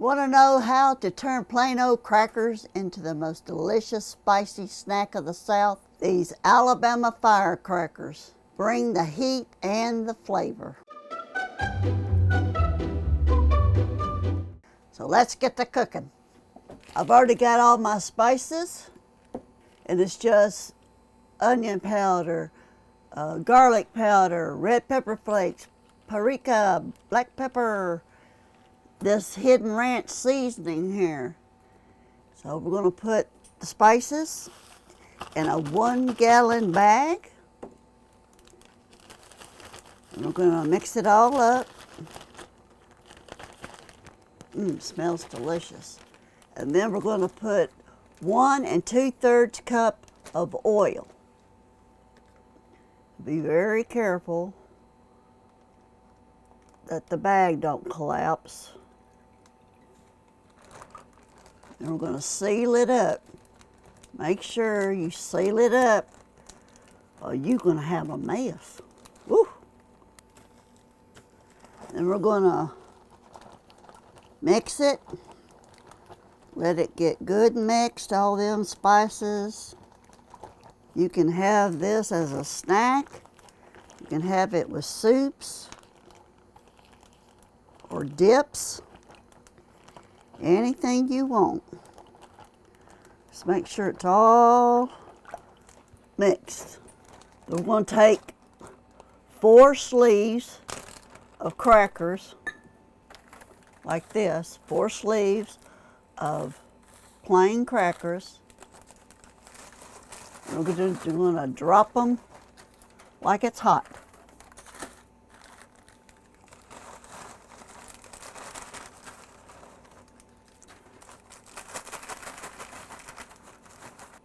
Want to know how to turn plain old crackers into the most delicious spicy snack of the South? These Alabama Firecrackers bring the heat and the flavor. So let's get to cooking. I've already got all my spices, and it's just onion powder, garlic powder, red pepper flakes, paprika, black pepper, this hidden ranch seasoning here. So we're going to put the spices in a 1-gallon bag. And we're going to mix it all up. Smells delicious. And then we're going to put 1 2/3 cup of oil. Be very careful that the bag don't collapse. And we're going to seal it up. Make sure you seal it up or you're going to have a mess. Woo! And we're going to mix it. Let it get good mixed, all them spices. You can have this as a snack. You can have it with soups or dips. Anything you want. Just make sure it's all mixed. We're going to take 4 sleeves of crackers like this, 4 sleeves of plain crackers. And we're going to drop them like it's hot.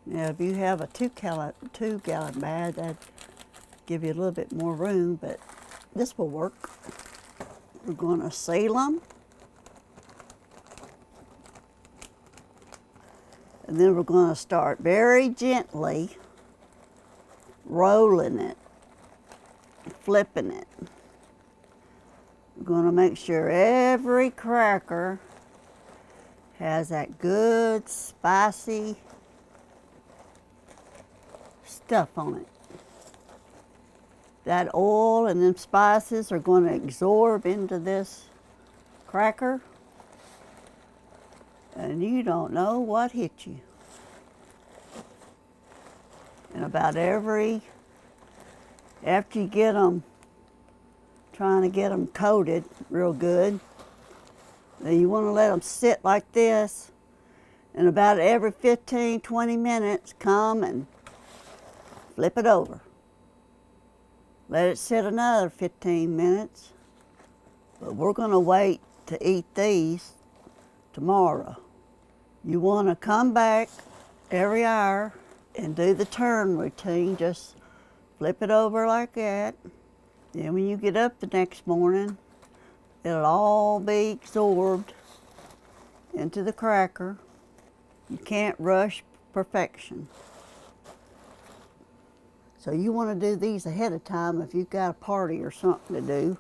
Now, if you have a 2-gallon bag, that'd give you a little bit more room, but this will work. We're going to seal them. And then we're going to start very gently rolling it, flipping it. We're going to make sure every cracker has that good spicy stuff on it. That oil and them spices are going to absorb into this cracker, and you don't know what hit you. And about after you get them, trying to get them coated real good, then you want to let them sit like this, and about every 15-20 minutes come and flip it over. Let it sit another 15 minutes. But we're going to wait to eat these tomorrow. You want to come back every hour and do the turn routine. Just flip it over like that. Then when you get up the next morning, it'll all be absorbed into the cracker. You can't rush perfection. So you want to do these ahead of time if you've got a party or something to do.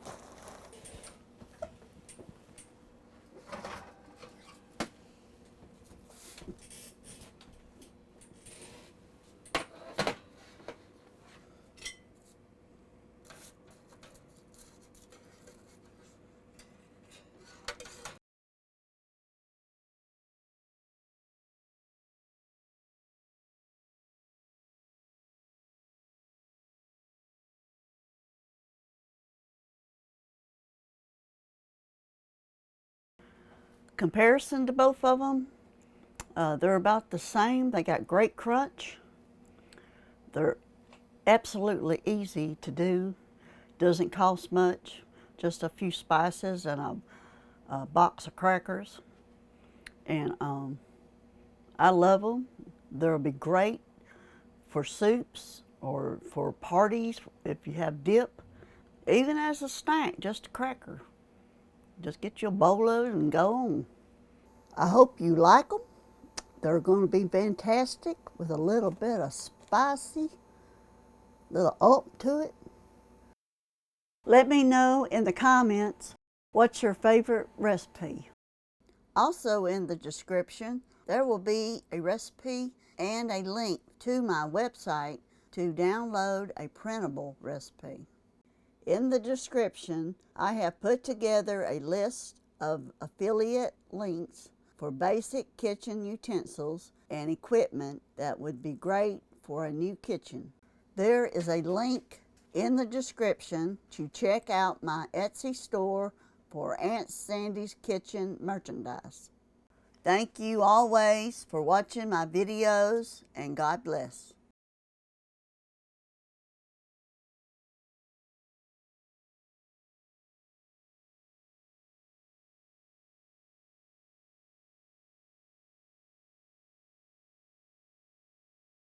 Comparison to both of them, they're about the same. They got great crunch. They're absolutely easy to do. Doesn't cost much, just a few spices and a box of crackers. And I love them. They'll be great for soups or for parties if you have dip. Even as a snack, just a cracker. Just get you a bowl of it and go on. I hope you like them. They're going to be fantastic with a little bit of spicy, little oomph to it. Let me know in the comments what's your favorite recipe. Also in the description, there will be a recipe and a link to my website to download a printable recipe. In the description, I have put together a list of affiliate links for basic kitchen utensils and equipment that would be great for a new kitchen. There is a link in the description to check out my Etsy store for Aunt Sandy's Kitchen merchandise. Thank you always for watching my videos, and God bless.